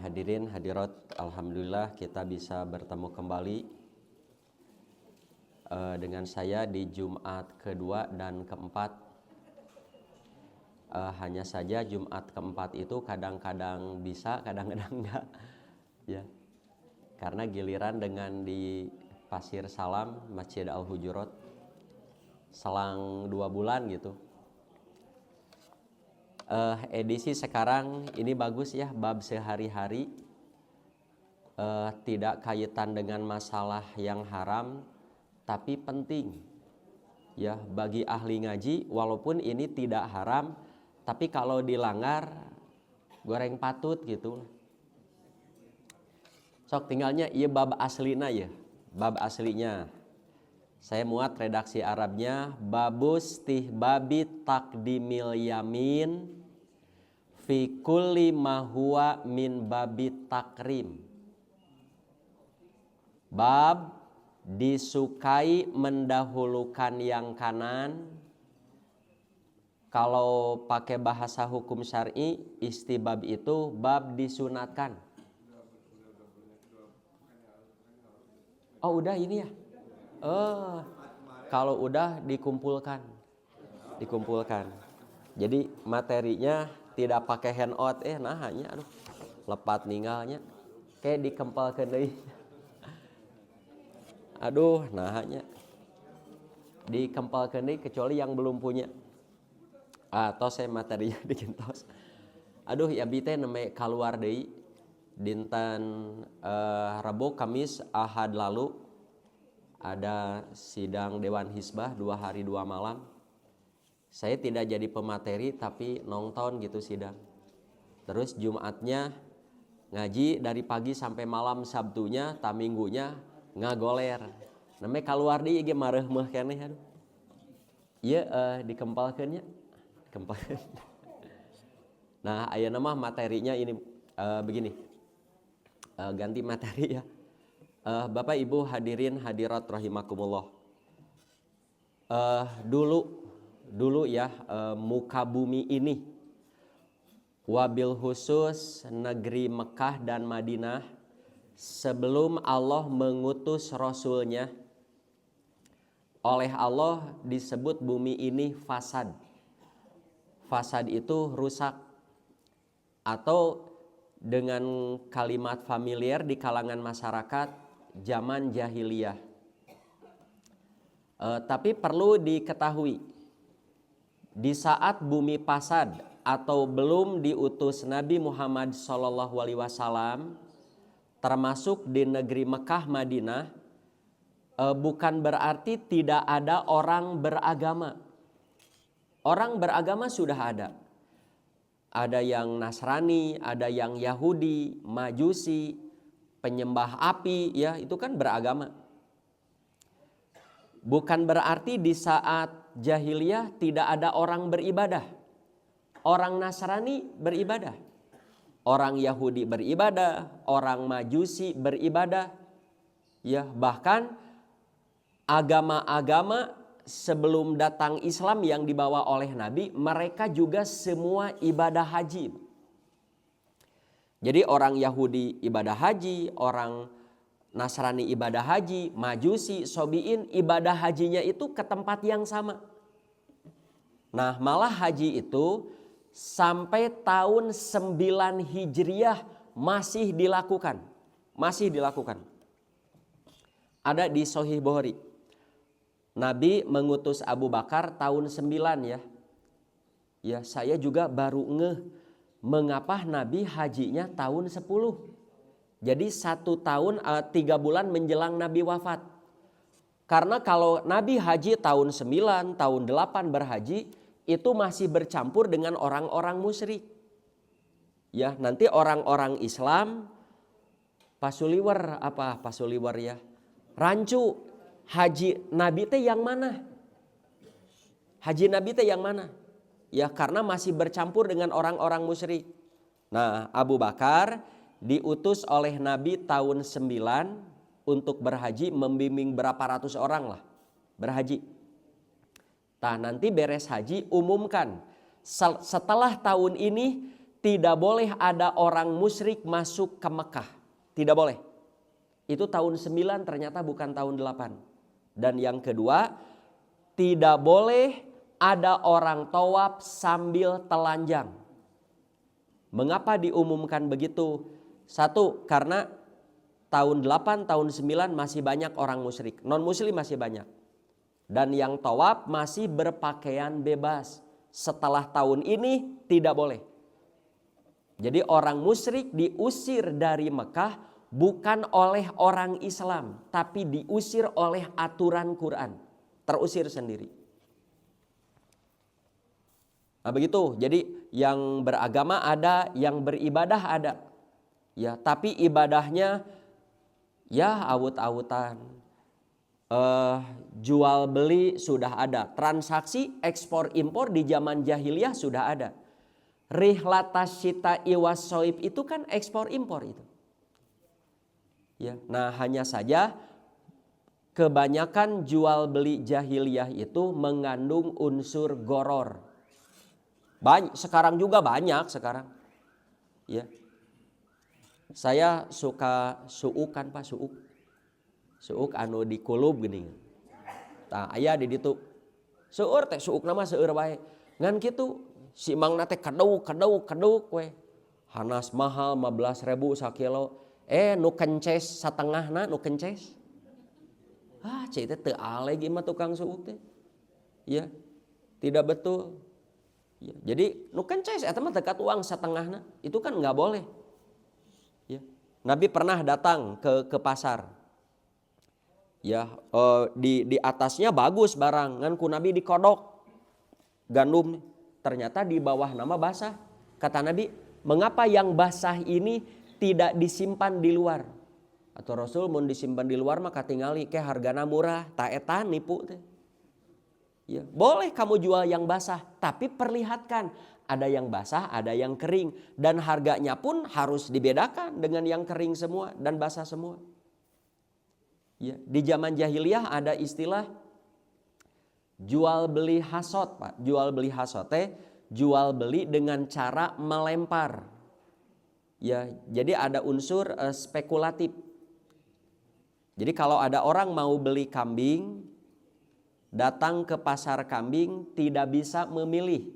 hadirin hadirat, alhamdulillah kita bisa bertemu kembali dengan saya di Jumat kedua dan keempat. Hanya saja Jumat keempat itu kadang-kadang bisa, kadang-kadang enggak, ya. Karena giliran dengan di Pasir Salam, Masjid Al-Hujurat, selang 2 bulan gitu. Edisi sekarang ini bagus ya, bab sehari-hari, tidak kaitan dengan masalah yang haram, tapi penting ya bagi ahli ngaji. Walaupun ini tidak haram, tapi kalau dilanggar goreng patut gitu. Sok tinggalnya iya bab aslina ya, bab aslinya. Saya muat redaksi Arabnya, babus tihbabi takdimil yamin fi kulli ma huwa min babi takrim. Bab disukai mendahulukan yang kanan. Kalau pakai bahasa hukum syar'i, istibab itu bab disunatkan. Oh udah ini ya. Kalau udah dikumpulkan. Jadi materinya tidak pakai handout, nah hanya aduh lepat ninggalnya kayak dikempalkeun deui. Aduh, nah hanya dikempalkeun deui kecuali yang belum punya. Tos saya materinya dikintos. Aduh ya bi teh neme kaluar deui dinten Rabu, Kamis, Ahad lalu ada sidang Dewan Hizbah 2 hari 2 malam. Saya tidak jadi pemateri tapi nonton gitu sidang. Terus Jumatnya ngaji dari pagi sampai malam, Sabtunya, Minggunya ngagoler. Namanya keluar di ge mareumeuh keneh aduh. Ieu dikempalkeun nya. Kempalkeun. Nah, ayeuna mah materinya ini begini. Ganti materi ya. Bapak Ibu hadirin hadirat rahimakumullah. Dulu ya, muka bumi ini, wabil khusus negeri Mekah dan Madinah, sebelum Allah mengutus Rasulnya, oleh Allah disebut bumi ini fasad. Fasad itu rusak, atau dengan kalimat familiar di kalangan masyarakat zaman jahiliyah. Tapi perlu diketahui, di saat bumi fasad atau belum diutus Nabi Muhammad SAW, termasuk di negeri Mekah Madinah, bukan berarti tidak ada orang beragama. Orang beragama sudah ada. Ada yang Nasrani, ada yang Yahudi, Majusi, penyembah api, ya itu kan beragama. Bukan berarti di saat jahiliyah tidak ada orang beribadah. Orang Nasrani beribadah, orang Yahudi beribadah, orang Majusi beribadah. Ya, bahkan agama-agama sebelum datang Islam yang dibawa oleh Nabi, mereka juga semua ibadah haji. Jadi orang Yahudi ibadah haji, orang Nasrani ibadah haji, Majusi, Sobiin ibadah hajinya itu ke tempat yang sama. Nah, malah haji itu sampai tahun 9 Hijriah masih dilakukan. Ada di Sahih Bukhari. Nabi mengutus Abu Bakar tahun 9 ya. Ya, saya juga baru ngeh mengapa Nabi hajinya tahun 10. Jadi 1 tahun 3 bulan menjelang Nabi wafat. Karena kalau Nabi haji tahun 9, tahun 8 berhaji, itu masih bercampur dengan orang-orang musyrik. Ya, nanti orang-orang Islam pasuliwer ya. Rancu. Haji Nabi teh yang mana? Ya, karena masih bercampur dengan orang-orang musyrik. Nah, Abu Bakar diutus oleh Nabi tahun 9 untuk berhaji, membimbing berapa ratus orang lah berhaji. Nah, nanti beres haji umumkan, setelah tahun ini tidak boleh ada orang musyrik masuk ke Mekah. Tidak boleh. Itu tahun 9 ternyata bukan tahun 8. Dan yang kedua, tidak boleh ada orang tawaf sambil telanjang. Mengapa diumumkan begitu? Satu, karena tahun 8, tahun 9 masih banyak orang musyrik. Non muslim masih banyak. Dan yang tawaf masih berpakaian bebas. Setelah tahun ini tidak boleh. Jadi orang musyrik diusir dari Mekah bukan oleh orang Islam, tapi diusir oleh aturan Quran. Terusir sendiri. Nah begitu, jadi yang beragama ada, yang beribadah ada. Ya, tapi ibadahnya ya awut-awutan. Jual beli sudah ada. Transaksi ekspor impor di zaman jahiliyah sudah ada. Rihlatas syita iwas soib itu kan ekspor impor itu. Ya, nah hanya saja kebanyakan jual beli jahiliyah itu mengandung unsur goror. Sekarang juga banyak sekarang. Ya. Saya suka suuk kan Pak, suuk. Suuk anu di kulub gini. Tah aya di ditu. Seueur teh suuk nama seueur wae. Ngan kitu si mangna teh kaduk we. Hanas mahal 15.000 sakilo. Nu kences satengahna nu kences. Cai teh teu aleh mah tukang suuk teh. Ya. Tidak betul. Ya, jadi nu kences eta mah dekat uang setengahna. Itu kan enggak boleh. Ya. Nabi pernah datang ke pasar. Ya, di atasnya bagus barang, ngan ku Nabi dikodok gandum, ternyata di bawah nama basah. Kata Nabi, mengapa yang basah ini tidak disimpan di luar? Atau Rasul mun disimpan di luar mah katingali ke hargana murah, ta eta nipu teh. Ya, boleh kamu jual yang basah, tapi perlihatkan ada yang basah, ada yang kering, dan harganya pun harus dibedakan dengan yang kering semua dan basah semua. Ya, di zaman jahiliyah ada istilah jual beli hasot, Pak. Jual beli hasot teh jual beli dengan cara melempar. Ya, jadi ada unsur spekulatif. Jadi kalau ada orang mau beli kambing, datang ke pasar kambing tidak bisa memilih.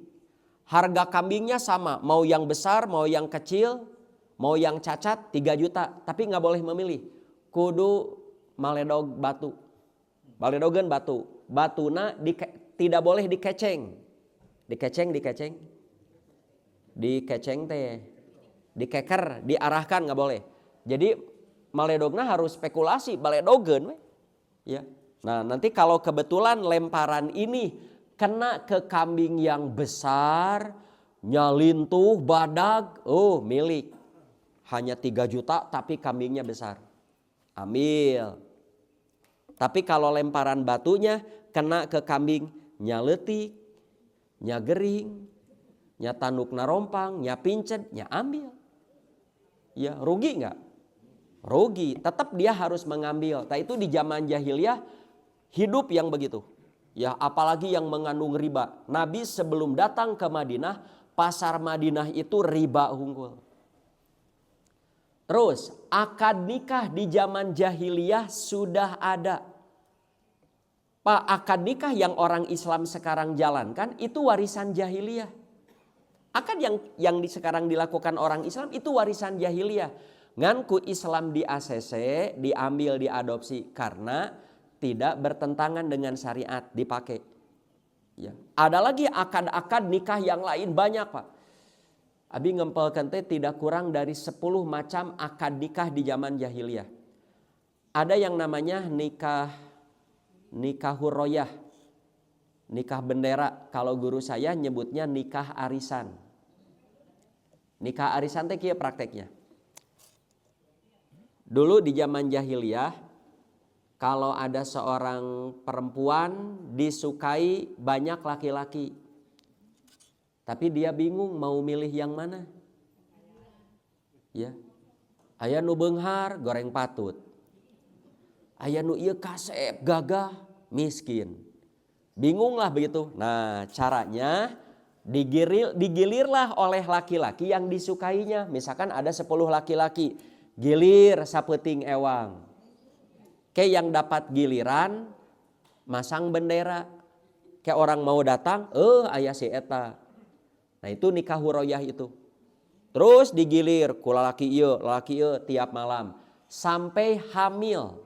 Harga kambingnya sama, mau yang besar, mau yang kecil, mau yang cacat 3 juta, tapi nggak boleh memilih. Kudu maledog batu. Maledogan batu. Batuna tidak boleh dikeceng. Dikeceng teh. Dikeker, diarahkan nggak boleh. Jadi maledogna harus spekulasi, maledogan we. Ya. Nah, nanti kalau kebetulan lemparan ini kena ke kambing yang besar, nyalintuh, badag, milik. Hanya 3 juta tapi kambingnya besar. Ambil. Tapi kalau lemparan batunya kena ke kambing nyaletik, nyagering, nyatanduk narompang, nyapincet, nyambil. Ya, rugi enggak? Rugi. Tetap dia harus mengambil. Nah, itu di zaman jahiliyah hidup yang begitu. Ya, apalagi yang mengandung riba. Nabi sebelum datang ke Madinah, pasar Madinah itu riba unggul. Terus, akad nikah di zaman jahiliyah sudah ada. Pak, akad nikah yang orang Islam sekarang jalankan itu warisan jahiliyah. Akad yang sekarang dilakukan orang Islam itu warisan jahiliyah. Nganku Islam di ACC, diambil, diadopsi karena tidak bertentangan dengan syariat, dipakai. Ya. Ada lagi akad-akad nikah yang lain banyak, Pak. Abi ngempelkeun teh tidak kurang dari 10 macam akad nikah di zaman jahiliyah. Ada yang namanya nikah hurroyah, nikah bendera. Kalau guru saya nyebutnya nikah arisan. Nikah arisan teh kieu prakteknya. Dulu di zaman jahiliyah, kalau ada seorang perempuan disukai banyak laki-laki, tapi dia bingung mau milih yang mana. Ya. Aya nu beunghar goreng patut. Aya nu ieu kasep gagah miskin. Bingung lah begitu. Nah, caranya Digilirlah oleh laki-laki yang disukainya. Misalkan ada 10 laki-laki, gilir sapeuting ewang. Yang dapat giliran masang bendera. Orang mau datang, aya si eta. Nah itu nikah huroyah itu. Terus digilir ku lalaki ieu tiap malam sampai hamil.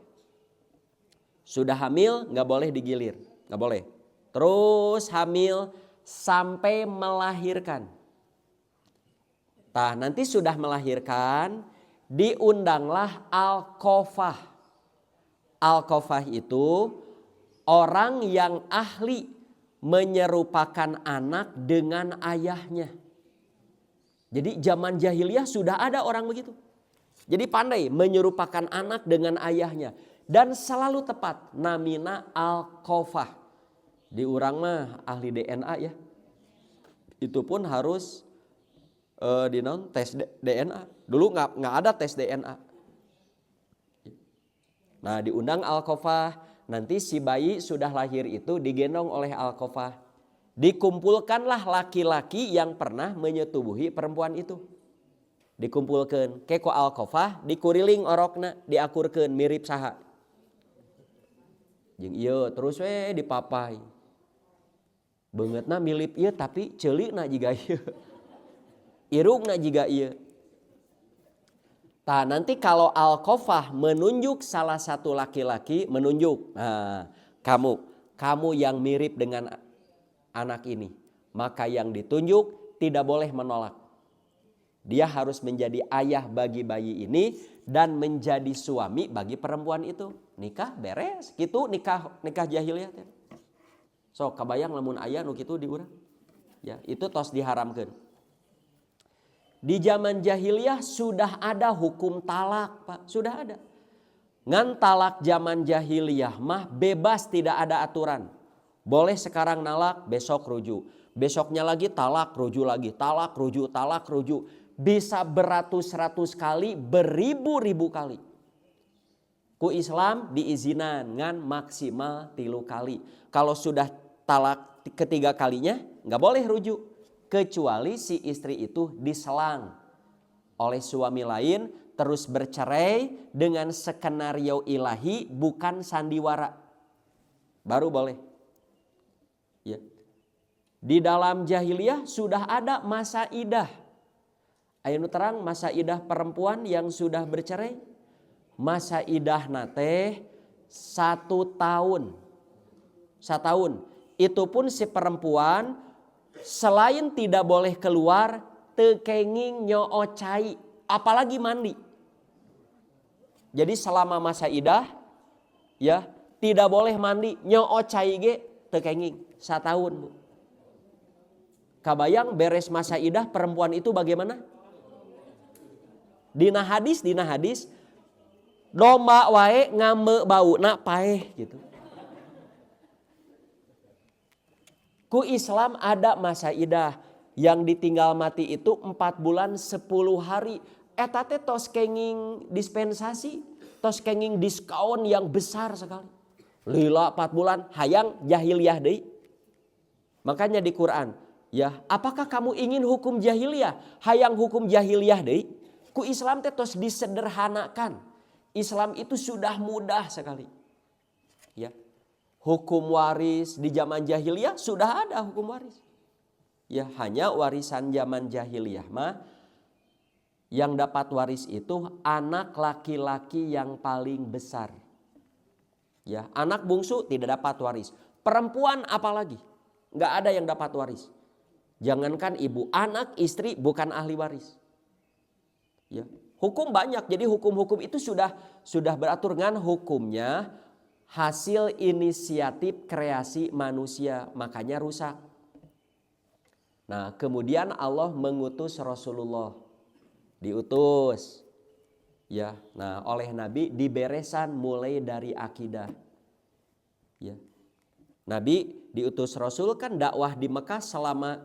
Sudah hamil nggak boleh digilir, nggak boleh. Terus hamil sampai melahirkan. Nah nanti sudah melahirkan diundanglah al-qofah. Al-qofah itu orang yang ahli menyerupakan anak dengan ayahnya. Jadi zaman jahiliyah sudah ada orang begitu. Jadi pandai menyerupakan anak dengan ayahnya. Dan selalu tepat namina al-qofah. Di urang mah ahli DNA ya. Itu pun harus tes DNA. Dulu nggak ada tes DNA. Nah diundang al-qofah. Nanti si bayi sudah lahir itu digendong oleh al-qofah. Dikumpulkanlah laki-laki yang pernah menyetubuhi perempuan itu. Dikumpulkan. Keko al-qofah dikuriling orokna diakurkeun mirip saha. Jeung ieu terus we dipapai. Beungeutna milip ieu tapi ceulikna jiga ieu. Irungna jiga ieu. Tah nanti kalau al-qofah menunjuk salah satu laki-laki menunjuk, nah, kamu yang mirip dengan anak ini, maka yang ditunjuk tidak boleh menolak. Dia harus menjadi ayah bagi bayi ini dan menjadi suami bagi perempuan itu. Nikah beres, gitu nikah jahiliyah. So kabayang lamun aya nu kitu di urang. Ya, itu tos diharamkeun. Di zaman jahiliyah sudah ada hukum talak, Pak. Sudah ada. Ngan talak zaman jahiliyah mah bebas, tidak ada aturan. Boleh sekarang nalak, besok rujuk. Besoknya lagi talak, rujuk lagi. Talak, rujuk, talak, rujuk. Bisa beratus-ratus kali, beribu-ribu kali. Ku Islam diizinan ngan maksimal 3 kali. Kalau sudah talak ketiga kalinya nggak boleh rujuk. Kecuali si istri itu diselang oleh suami lain terus bercerai dengan skenario ilahi bukan sandiwara. Baru boleh. Ya. Di dalam jahiliyah sudah ada masa idah. Aya terang masa idah perempuan yang sudah bercerai. Masa idah nate 1 tahun. 1 tahun. Itu pun si perempuan selain tidak boleh keluar, tekenging nyoocai, apalagi mandi. Jadi selama masa idah, ya tidak boleh mandi, nyoocai ge tekenging 1 tahun. Bu. Kabayang beres masa idah perempuan itu bagaimana? Dina hadis, domba wae ngambe bauna paeh gitu. Ku Islam ada masa idah yang ditinggal mati itu 4 bulan 10 hari. Eta teh tos kenging dispensasi, tos kenging diskon yang besar sekali. Lila 4 bulan hayang jahiliyah deui. Makanya di Quran, ya, apakah kamu ingin hukum jahiliyah? Hayang hukum jahiliyah deui. Ku Islam teh tos disederhanakan. Islam itu sudah mudah sekali. Ya. Hukum waris di zaman jahiliyah sudah ada hukum waris. Ya hanya warisan zaman jahiliyah mah yang dapat waris itu anak laki-laki yang paling besar. Ya, anak bungsu tidak dapat waris. Perempuan apalagi nggak ada yang dapat waris. Jangankan ibu, anak, istri bukan ahli waris. Ya, hukum banyak. Jadi hukum-hukum itu sudah beratur dengan hukumnya. Hasil inisiatif kreasi manusia, makanya rusak. Nah, kemudian Allah mengutus Rasulullah. Diutus. Ya, nah oleh Nabi diberesan mulai dari akidah. Ya. Nabi diutus Rasul kan dakwah di Mekah selama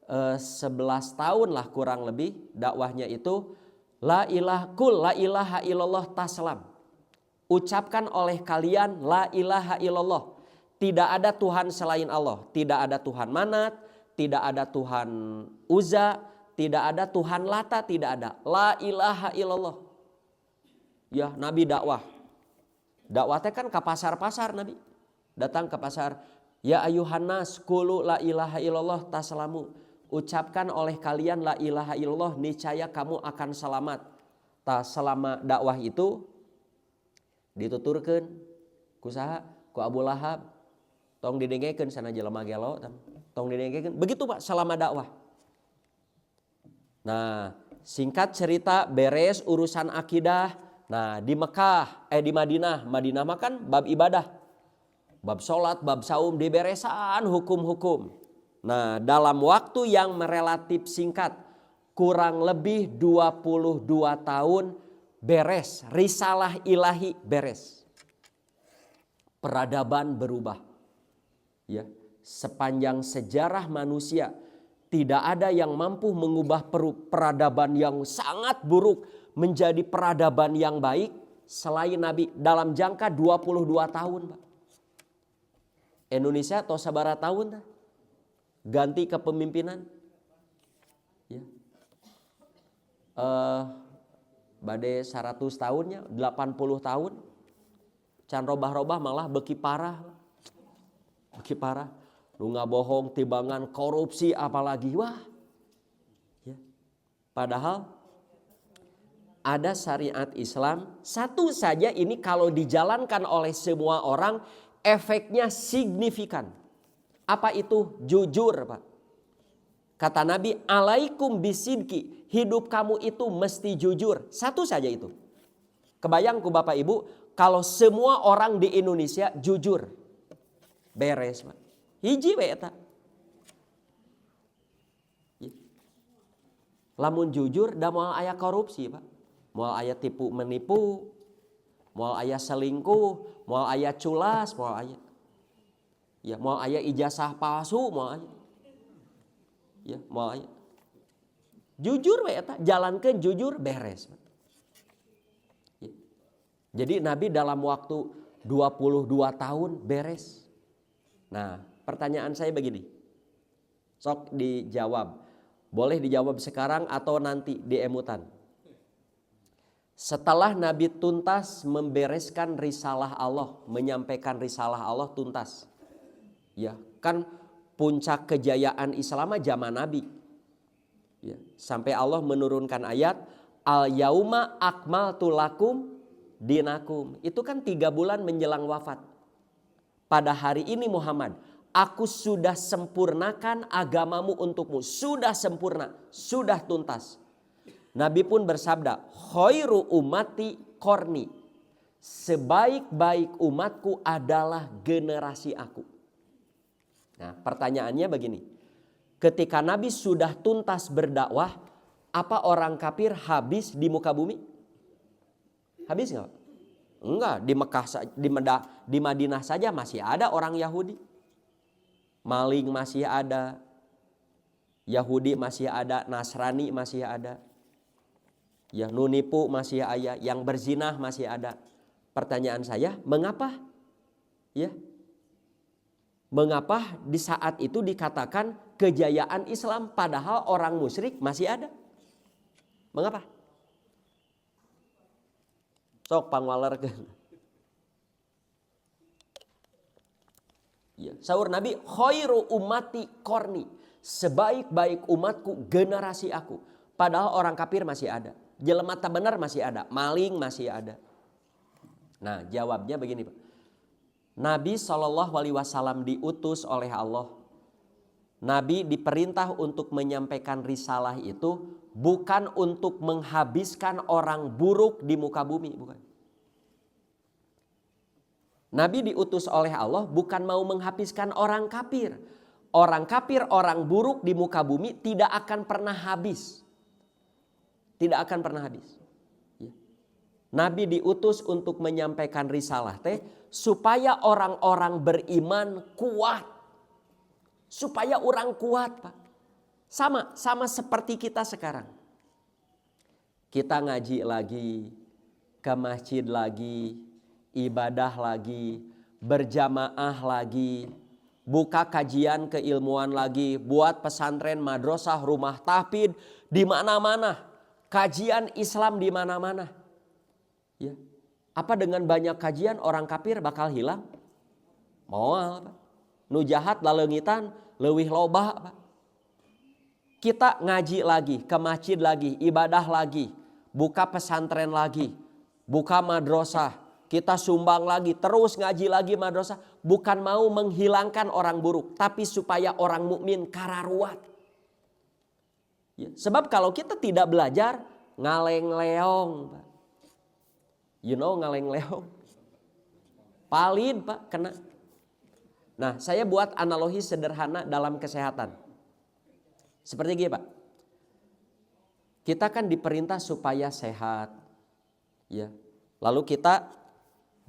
11 tahun lah kurang lebih. Dakwahnya itu la ilaha illallah taslam. Ucapkan oleh kalian la ilaha illallah. Tidak ada Tuhan selain Allah. Tidak ada Tuhan manat. tidak ada Tuhan Uzza, tidak ada Tuhan Lata, tidak ada. La ilaha illallah. Ya, Nabi dakwah. Dakwahnya kan ke pasar-pasar Nabi. Datang ke pasar. Ya ayuhan nas, qulu la ilaha illallah taslamu. Ucapkan oleh kalian la ilaha illallah, niscaya kamu akan selamat. Selama dakwah itu dituturkeun ku saha? Ku Abu Lahab. Tong didengekeun sana jelema gelo, tong didengekeun. Begitu Pak selama dakwah. Nah, singkat cerita beres urusan akidah. Nah, di Mekah, di Madinah mah kan bab ibadah. Bab sholat, bab saum, diberesan hukum-hukum. Nah, dalam waktu yang relatif singkat, kurang lebih 22 tahun beres, risalah ilahi beres. Peradaban berubah. Ya, sepanjang sejarah manusia tidak ada yang mampu mengubah peradaban yang sangat buruk menjadi peradaban yang baik selain Nabi dalam jangka 22 tahun, Pak. Indonesia atau sabara tahun dah ganti kepemimpinan. Ya. Bade 100 tahunnya, 80 tahun. Can robah-robah malah beki parah. Beki parah. Nu ngabohong, timbangan, korupsi apalagi. Wah. Ya. Padahal ada syariat Islam. Satu saja ini kalau dijalankan oleh semua orang efeknya signifikan. Apa itu? Jujur, Pak. Kata Nabi, alaikum bisidki. Hidup kamu itu mesti jujur. Satu saja itu. Kebayangku Bapak Ibu, kalau semua orang di Indonesia jujur. Beres, Pak. Hiji we eta. Lamun jujur da moal aya korupsi, Pak. Moal aya tipu menipu, moal aya selingkuh, moal aya culas, moal aya. Ya, moal aya ijazah palsu, moal aya. Ya, moal aya. Jujur we eta, jalankeun jujur beres. Ya. Jadi Nabi dalam waktu 22 tahun beres. Nah, pertanyaan saya begini. Sok dijawab. Boleh dijawab sekarang atau nanti di emutan. Setelah Nabi tuntas membereskan risalah Allah, menyampaikan risalah Allah tuntas. Ya, kan puncak kejayaan Islam zaman Nabi. Ya, sampai Allah menurunkan ayat al-yauma akmaltu lakum dinakum. Itu kan 3 bulan menjelang wafat. Pada hari ini Muhammad, aku sudah sempurnakan agamamu untukmu. Sudah sempurna, sudah tuntas. Nabi pun bersabda, khairu ummati qarni. Sebaik-baik umatku adalah generasi aku. Nah, pertanyaannya begini. Ketika Nabi sudah tuntas berdakwah, apa orang kafir habis di muka bumi? Habis enggak? Enggak, di Mekah, di Madinah saja masih ada orang Yahudi. Maling masih ada. Yahudi masih ada, Nasrani masih ada. Ya, nunipu masih ada, yang berzinah masih ada. Pertanyaan saya, mengapa? Ya. Mengapa di saat itu dikatakan kejayaan Islam padahal orang musyrik masih ada? Mengapa? Sok pangwalerkeun. Ya, saur Nabi, khairu ummati qarni. Sebaik-baik umatku generasi aku. Padahal orang kafir masih ada. Jelema tak benar masih ada, maling masih ada. Nah, jawabnya begini, Pak. Nabi SAW diutus oleh Allah. Nabi diperintah untuk menyampaikan risalah itu bukan untuk menghabiskan orang buruk di muka bumi, bukan. Nabi diutus oleh Allah bukan mau menghabiskan orang kafir. Orang kafir, orang buruk di muka bumi tidak akan pernah habis. Tidak akan pernah habis. Nabi diutus untuk menyampaikan risalah supaya orang-orang beriman kuat. Supaya orang kuat, Pak. Sama seperti kita sekarang. Kita ngaji lagi, ke masjid lagi, ibadah lagi, berjamaah lagi. buka kajian keilmuan lagi, buat pesantren, madrasah, rumah tahfidz di mana-mana, kajian Islam di mana-mana. Ya. Apa dengan banyak kajian orang kafir bakal hilang? Moal, Pak. Nu jahat laleungitan leuwih loba, Pak. Kita ngaji lagi, ke masjid lagi, ibadah lagi, buka pesantren lagi, buka madrasah, kita sumbang lagi, terus ngaji lagi madrasah, bukan mau menghilangkan orang buruk, tapi supaya orang mukmin kararuat. Ya, sebab kalau kita tidak belajar, ngaleng-leong, Pak. You know ngaleng-leong? Palin, Pak, kena. Nah, saya buat analogi sederhana dalam kesehatan. Seperti gini, Pak. Kita kan diperintah supaya sehat. Ya. Lalu kita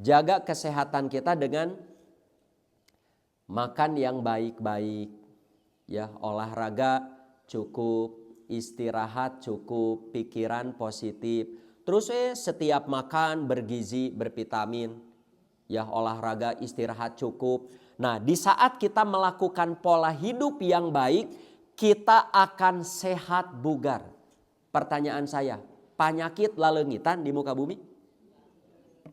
jaga kesehatan kita dengan makan yang baik-baik. Ya, olahraga cukup, istirahat cukup, pikiran positif. Terus setiap makan bergizi, bervitamin. Ya, olahraga, istirahat cukup. Nah, di saat kita melakukan pola hidup yang baik, kita akan sehat bugar. Pertanyaan saya, penyakit laleungitan di muka bumi?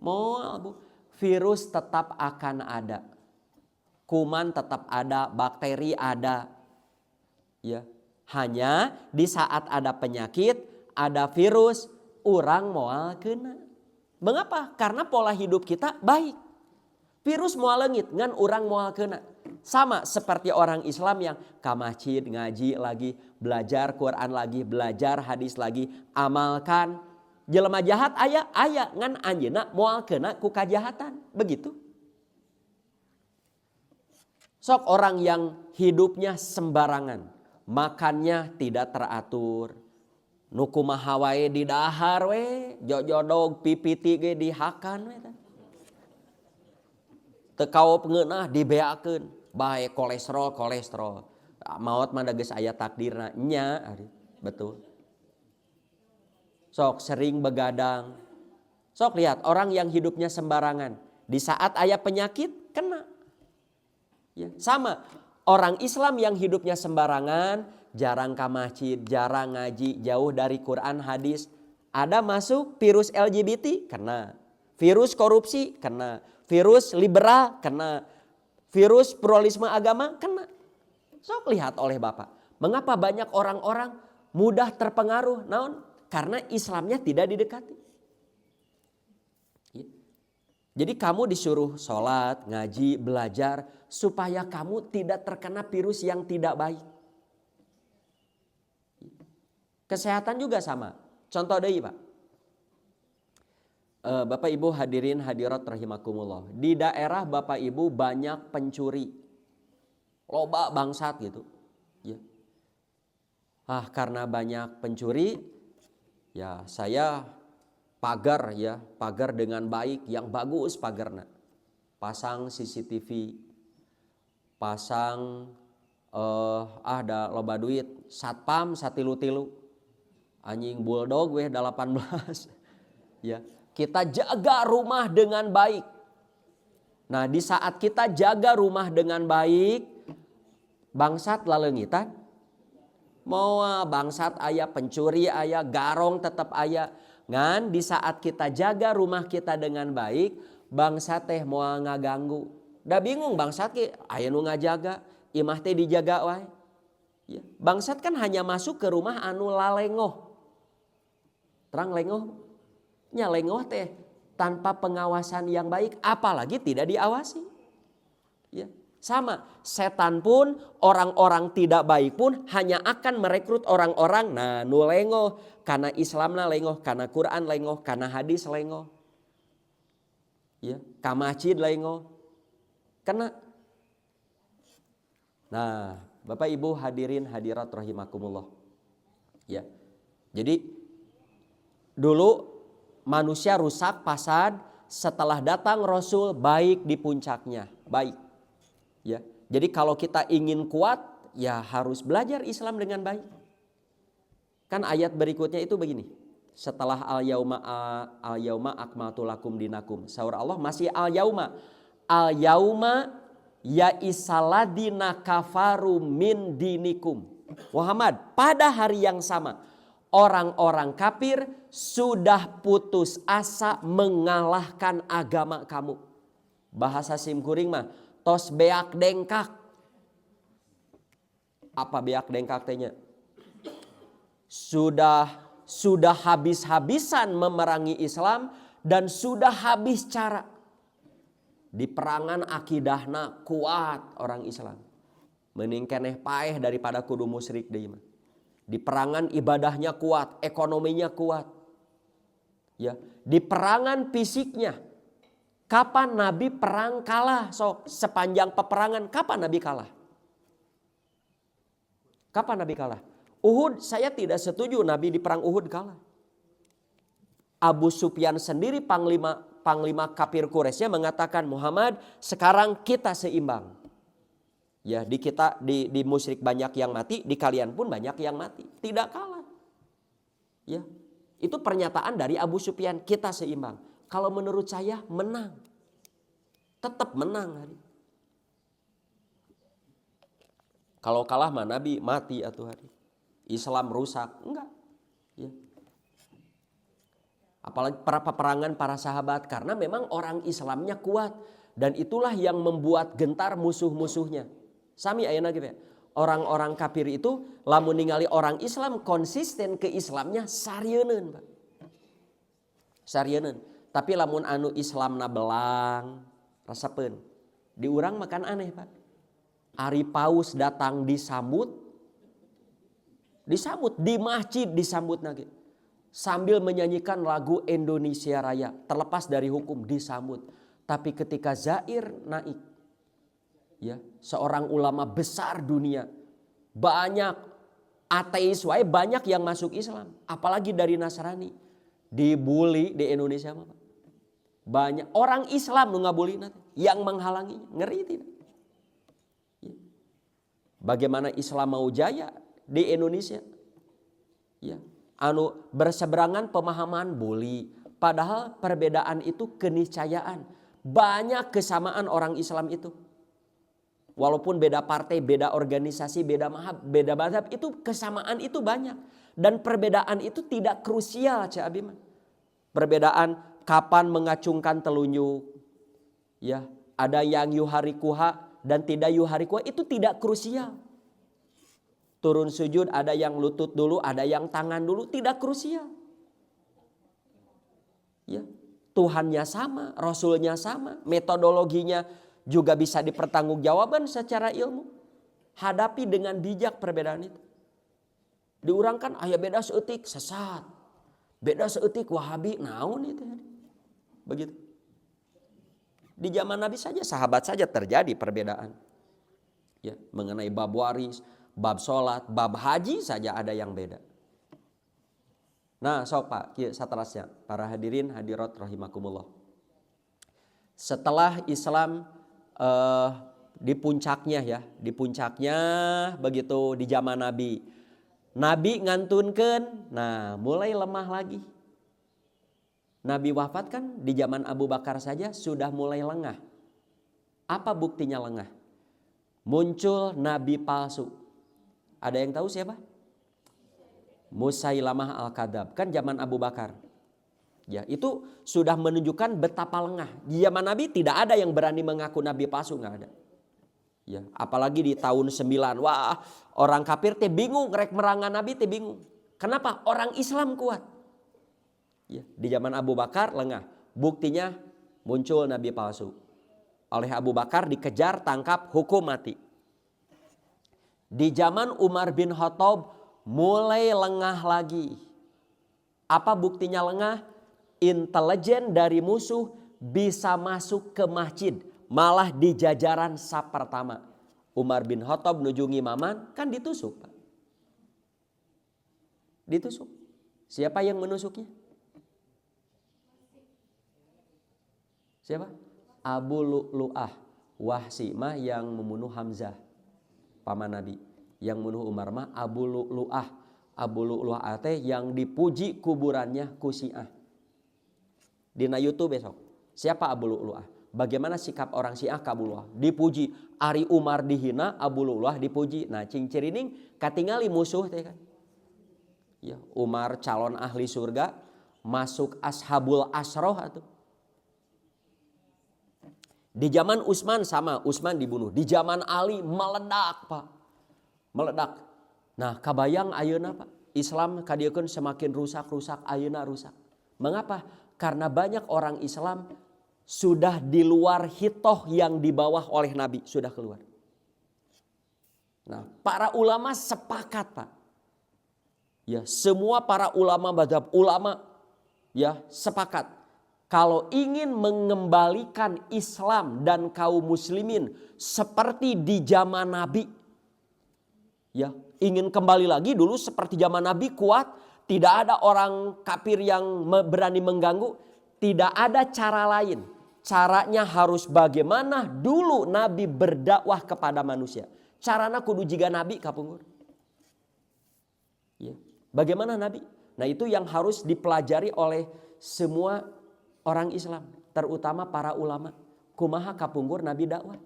Moal, Bu. Virus tetap akan ada. Kuman tetap ada, bakteri ada. Ya. Hanya di saat ada penyakit, ada virus, orang moal kena. Mengapa? Karena pola hidup kita baik. Virus moal leungit ngan orang moal kena. Sama seperti orang Islam yang ke masjid, ngaji lagi, belajar Quran lagi, belajar hadis lagi, amalkan. Jelema jahat aya ngan anjeunna moal kena ku kajahatan. Begitu. Sok orang yang hidupnya sembarangan, makannya tidak teratur, nu kumaha wae di dahar we, jojodog pipiti ge dihakan we. Teu kaop ngeunah dibeakeun, bae kolesterol. Maot mah da geus aya takdirna nya, betul. Sok sering begadang. Sok lihat orang yang hidupnya sembarangan, di saat aya penyakit kena. Ya, sama orang Islam yang hidupnya sembarangan, jarang ke masjid, jarang ngaji, jauh dari Quran hadis, ada masuk virus LGBT kena, virus korupsi kena, virus liberal kena, virus pluralisme agama kena. Sok lihat oleh Bapak, mengapa banyak orang-orang mudah terpengaruh? Naon? Karena Islamnya tidak didekati. Jadi kamu disuruh sholat, ngaji, belajar supaya kamu tidak terkena virus yang tidak baik. Kesehatan juga sama. Contoh deui, Pak. Bapak Ibu hadirin hadirat rahimakumullah. Di daerah Bapak Ibu banyak pencuri. Loba bangsat gitu. Ya. Karena banyak pencuri, ya saya pagar dengan baik yang bagus pagarna. Pasang CCTV, pasang ada loba duit, satpam satilu-tilu. Anjing bulldog weh 18. Ya, kita jaga rumah dengan baik. Nah, di saat kita jaga rumah dengan baik, bangsat laleungitan. Moal bangsat aya, pencuri aya, garong tetap aya. Ngan di saat kita jaga rumah kita dengan baik, bangsat teh moal ngaganggu. Da bingung bangsat ke aya nu ngajaga, imah teh dijaga wae. Ya, bangsat kan hanya masuk ke rumah anu lalengoh. Terang lengoh. Nya lengoh teh tanpa pengawasan yang baik, apalagi tidak diawasi. Ya. Sama, setan pun, orang-orang tidak baik pun hanya akan merekrut orang-orang nu lengoh, karena Islamna lengoh, karena Quran lengoh, karena hadis lengoh. Ya, ka masjid lengoh. Kena. Nah, Bapak Ibu hadirin hadirat rahimakumullah. Ya. Jadi dulu manusia rusak fasad, setelah datang Rasul baik di puncaknya, baik. Ya, jadi kalau kita ingin kuat, ya harus belajar Islam dengan baik. Kan ayat berikutnya itu begini. Setelah al-yauma akmaltu lakum dinakum. Saur Allah masih al-yauma. Al-yauma ya isaladina kafaru min dinikum. Muhammad, pada hari yang sama orang-orang kafir sudah putus asa mengalahkan agama kamu. Bahasa simkuring mah tos beak dengkak. Apa beak dengkak tehnya? Sudah habis-habisan memerangi Islam dan sudah habis cara. Di perangan akidahna kuat orang Islam. Mending keneh paeh daripada kudu musyrik deui mah. Di perangan ibadahnya kuat, ekonominya kuat. Ya, di perangan fisiknya. Kapan Nabi perang kalah? Sok sepanjang peperangan kapan Nabi kalah? Kapan Nabi kalah? Uhud, saya tidak setuju Nabi di perang Uhud kalah. Abu Sufyan sendiri panglima kafir Quraisynya mengatakan, Muhammad, sekarang kita seimbang. Ya, di musyrik banyak yang mati, di kalian pun banyak yang mati. Tidak kalah. Ya. Itu pernyataan dari Abu Sufyan, kita seimbang. Kalau menurut saya menang. Tetap menang hari. Kalau kalah mah Nabi mati atuh hari. Islam rusak, enggak. Ya. Apalagi para peperangan para sahabat, karena memang orang Islamnya kuat. Dan itulah yang membuat gentar musuh-musuhnya. Sami ayeuna gitu ya. Orang-orang kafir itu lamun ningali orang Islam konsisten ke Islamnya sarieun, Pak. Sarieun. Tapi lamun anu Islamna belang, resepeun. Di urang makan aneh, Pak. Ari Paus datang disambut di masjid disambut lagi. Sambil menyanyikan lagu Indonesia Raya, terlepas dari hukum disambut. Tapi ketika Zair naik, ya, seorang ulama besar dunia, banyak ateis wae banyak yang masuk Islam, apalagi dari Nasrani, dibully di Indonesia mah. Banyak orang Islam nu ngabully yang menghalangi, ngeri tidak? Ya. Bagaimana Islam mau jaya di Indonesia? Ya, anu berseberangan pemahaman bully, padahal perbedaan itu keniscayaan. Banyak kesamaan orang Islam itu. Walaupun beda partai, beda organisasi, beda mazhab, itu kesamaan itu banyak. Dan perbedaan itu tidak krusial, Cak Abimah. Perbedaan kapan mengacungkan telunjuk, ya, ada yang yuharikuha dan tidak yuharikuha, itu tidak krusial. Turun sujud ada yang lutut dulu, ada yang tangan dulu, tidak krusial. Ya, Tuhannya sama, Rasulnya sama, metodologinya juga bisa dipertanggungjawaban secara ilmu. Hadapi dengan bijak perbedaan itu. Diurangkan aya beda seutik sesat. Beda seutik Wahabi naon itu. Begitu. Di zaman Nabi saja, sahabat saja terjadi perbedaan. Ya, mengenai bab waris, bab sholat, bab haji saja ada yang beda. Nah, sok Pak, satrasnya, para hadirin hadirat rahimakumullah. Setelah Islam di puncaknya begitu di zaman Nabi ngantunkeun, nah mulai lemah lagi. Nabi wafat kan di zaman Abu Bakar saja sudah mulai lengah. Apa buktinya lengah? Muncul nabi palsu. Ada yang tahu siapa? Musailamah al-Kadzab, kan zaman Abu Bakar. Ya, itu sudah menunjukkan betapa lengah. Di zaman Nabi tidak ada yang berani mengaku nabi palsu, enggak ada. Ya, apalagi di tahun 9. Wah, orang kafir teh bingung rek merangan Nabi teh bingung. Kenapa? Orang Islam kuat. Ya, di zaman Abu Bakar lengah. Buktinya muncul nabi palsu. Oleh Abu Bakar dikejar, tangkap, hukum mati. Di zaman Umar bin Khattab mulai lengah lagi. Apa buktinya lengah? Intelijen dari musuh bisa masuk ke masjid, malah di jajaran saf pertama. Umar bin Khattab menuju imaman kan ditusuk. Ditusuk. Siapa yang menusuknya? Siapa? Abu Lu'lu'ah. Wahsi mah yang membunuh Hamzah, paman Nabi. Yang membunuh Umar mah Abu Lu'lu'ah. Abu Lu'lu'ah teh yang dipuji kuburannya ku Syiah. Dina YouTube besok. Siapa Abu Lu'lu'ah? Bagaimana sikap orang Syiah ka Abu Luluah? Dipuji. Ari Umar dihina, Abu Luluah dipuji. Nah cing cirining katingali musuh teh kan. Ya, Umar calon ahli surga, masuk ashabul asroh atuh. Di zaman Utsman sama, Utsman dibunuh. Di zaman Ali meledak, Pak. Meledak. Nah, kabayang ayeuna, Pak. Islam kadiekeun semakin rusak ayeuna rusak. Mengapa? Karena banyak orang Islam sudah di luar hitoh yang dibawa oleh Nabi, sudah keluar. Nah, para ulama sepakat, Pak. Ya, semua para ulama mazhab ulama ya sepakat kalau ingin mengembalikan Islam dan kaum muslimin seperti di zaman Nabi. Ya, ingin kembali lagi dulu seperti zaman Nabi kuat, tidak ada orang kafir yang berani mengganggu, tidak ada cara lain. Caranya harus bagaimana dulu Nabi berdakwah kepada manusia. Caranya kudu jiga Nabi kapungkur. Ya. Bagaimana Nabi? Nah itu yang harus dipelajari oleh semua orang Islam. Terutama para ulama. Kumaha kapungkur Nabi dakwah.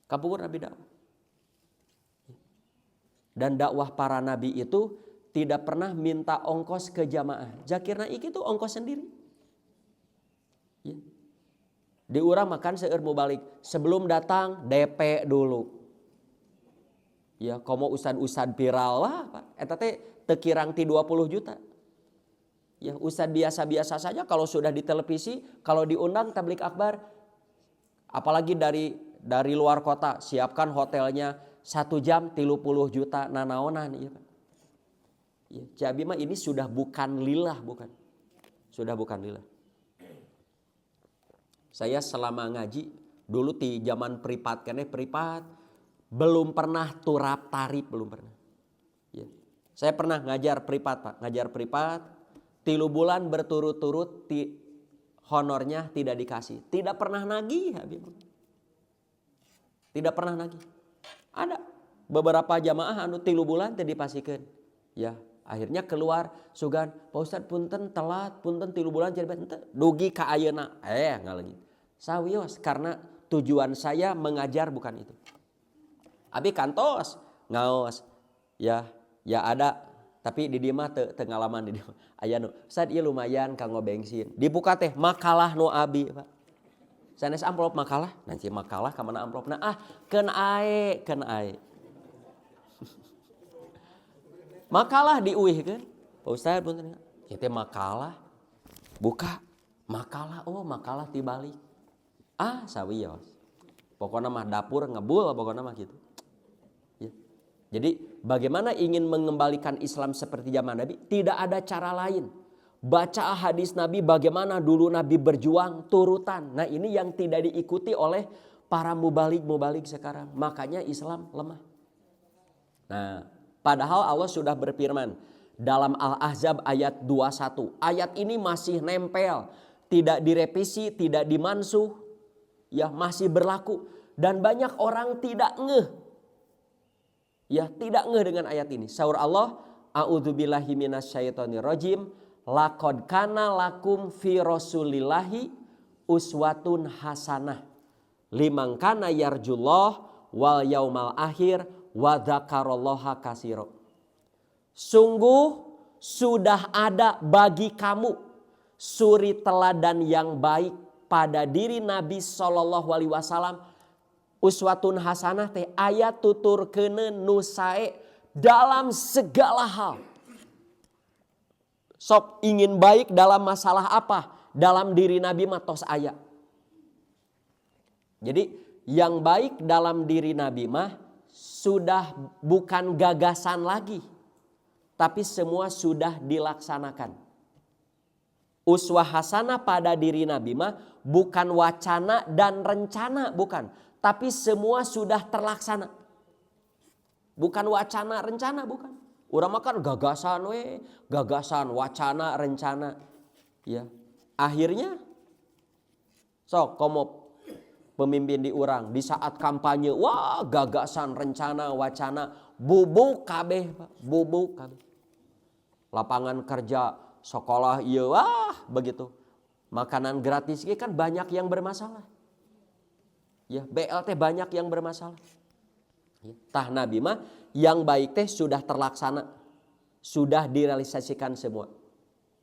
Kapungkur Nabi dakwah. Dan dakwah para Nabi itu tidak pernah minta ongkos ke jamaah. Jakirna iki itu ongkos sendiri. Ya. Di urang makan seueur mau balik. Sebelum datang DP dulu. Ya, komo ustad-ustad viral wah, Pak. Eta teh teu kirang ti 20 juta. Ya, ustad biasa-biasa saja kalau sudah di televisi, kalau diundang tablik akbar apalagi dari luar kota, siapkan hotelnya 1 jam 30 juta nanaonan ya, Pak. Ya, Cabi mah ini sudah bukan lillah, bukan. Sudah bukan lillah. Saya selama ngaji dulu di zaman privat keneh privat belum pernah turap tarif, belum pernah. Ya. Saya pernah ngajar privat, Pak, ngajar privat 3 bulan berturut-turut honornya tidak dikasih, tidak pernah nagih, Habib. Tidak pernah nagih. Ada beberapa jamaah anu 3 bulan teh dipasikeun. Ya, akhirnya keluar sugan, Pak Ustad punten telat, punten 3 bulan jadi henteu dugi ka ayeuna. Ngaleungit. Sawios karena tujuan saya mengajar bukan itu. Abi kantos ngaos. Ya ada tapi di dieu mah teu ngalaman di dieu. Aya nu, Ustad ieu lumayan kanggo bensin. Dibuka teh makalah nu abi, Pak. Sanes amplop makalah, nanti makalah ka mana amplopna? Keun ae. Makalah diuihkeun. Pak Ustad punten. Ieu teh makalah. Buka. Makalah, makalah tibalik. Sawios. Pokoknya mah dapur ngebul pokoknya mah gitu. Ya. Jadi bagaimana ingin mengembalikan Islam seperti zaman Nabi? Tidak ada cara lain. Baca hadis Nabi bagaimana dulu Nabi berjuang turutan. Nah ini yang tidak diikuti oleh para mubalik sekarang. Makanya Islam lemah. Nah padahal Allah sudah berfirman dalam Al-Ahzab ayat 21. Ayat ini masih nempel. Tidak direvisi, tidak dimansuh. Ya masih berlaku. Dan banyak orang tidak ngeh. Ya tidak ngeh dengan ayat ini. Saur Allah, a'udzubillahi minasyaitonirrajim. Laqad kana lakum fi rasulillahi uswatun hasanah. Liman kana yarjullah wal yaumal akhir wa dzakarallaha katsira. Sungguh sudah ada bagi kamu suri teladan yang baik pada diri Nabi SAW. Uswatun hasanah teh ayat tuturkeun nu sae dalam segala hal. Sok ingin baik dalam masalah apa? Dalam diri Nabi matos aya. Jadi yang baik dalam diri Nabi mah sudah bukan gagasan lagi. Tapi semua sudah dilaksanakan. Uswah hasanah pada diri Nabi mah bukan wacana dan rencana, bukan. Tapi semua sudah terlaksana. Bukan wacana, rencana, bukan. Urang mah kan gagasan gagasan, wacana, rencana. Ya. Akhirnya sok komo pemimpin di urang di saat kampanye, wah gagasan, rencana, wacana, bubuk kabeh, Pak. Bubuk kabeh. Lapangan kerja, sekolah, iya, wah begitu. Makanan gratis kan banyak yang bermasalah. Ya, BLT banyak yang bermasalah. Ya, tah Nabi mah yang baik teh sudah terlaksana. Sudah direalisasikan semua.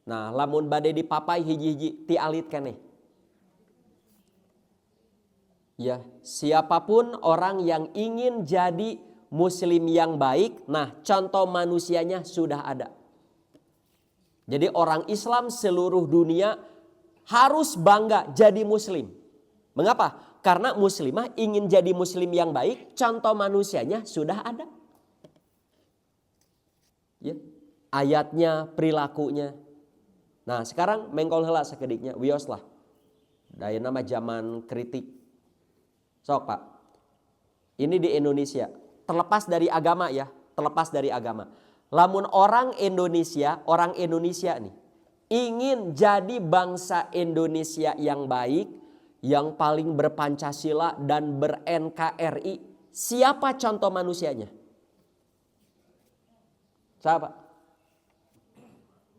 Nah, lamun bade dipapai hiji-hiji ti alit keneh. Ya, siapapun orang yang ingin jadi muslim yang baik, nah contoh manusianya sudah ada. Jadi orang Islam seluruh dunia harus bangga jadi muslim. Mengapa? Karena muslimah ingin jadi muslim yang baik, contoh manusianya sudah ada. Ya, ayatnya, perilakunya. Nah sekarang mengkol heula sakediknya, wios lah. Daya nama zaman kritik. Sok Pak, ini di Indonesia, terlepas dari agama ya, terlepas dari agama. Lamun orang Indonesia nih, ingin jadi bangsa Indonesia yang baik, yang paling berpancasila dan ber-NKRI, siapa contoh manusianya? Siapa?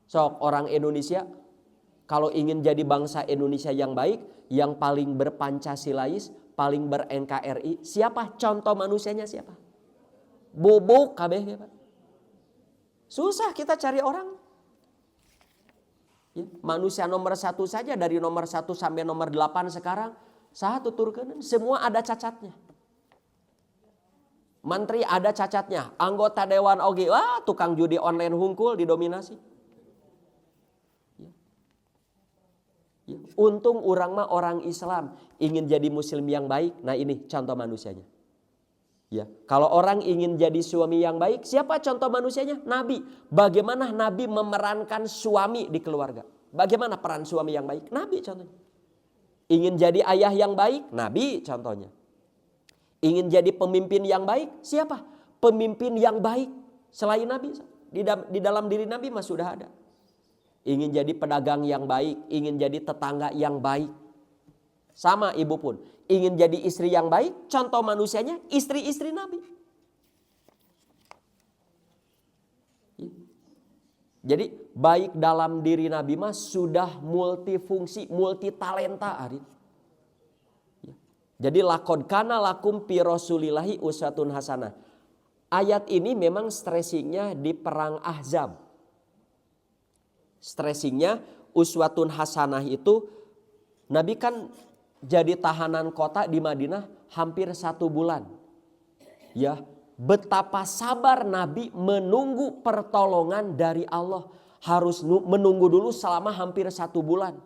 Sok orang Indonesia, kalau ingin jadi bangsa Indonesia yang baik, yang paling berpancasilais, paling ber-NKRI, siapa contoh manusianya siapa? Bubuk kabeh ya Pak. Susah kita cari orang. Ya, manusia nomor 1 saja dari nomor 1 sampai nomor 8 sekarang, satu turkeun semua ada cacatnya. Menteri ada cacatnya, anggota dewan oge, wah tukang judi online hungkul didominasi. Ya, untung orang mah orang Islam ingin jadi muslim yang baik. Nah ini contoh manusianya. Ya, kalau orang ingin jadi suami yang baik, siapa contoh manusianya? Nabi. Bagaimana Nabi memerankan suami di keluarga? Bagaimana peran suami yang baik? Nabi contohnya. Ingin jadi ayah yang baik? Nabi contohnya. Ingin jadi pemimpin yang baik? Siapa? Pemimpin yang baik selain Nabi. Di dalam diri Nabi mah sudah ada. Ingin jadi pedagang yang baik, ingin jadi tetangga yang baik. Sama ibu pun, ingin jadi istri yang baik, contoh manusianya istri-istri Nabi. Jadi baik dalam diri Nabi mah sudah multifungsi, multitalenta ari. Jadi laqad kana lakum fi rasulillahi uswatun hasanah. Ayat ini memang stressingnya di perang Ahzab. Stressingnya uswatun hasanah itu Nabi kan jadi tahanan kota di Madinah hampir 1 bulan. Ya, betapa sabar Nabi menunggu pertolongan dari Allah. Harus menunggu dulu selama hampir 1 bulan.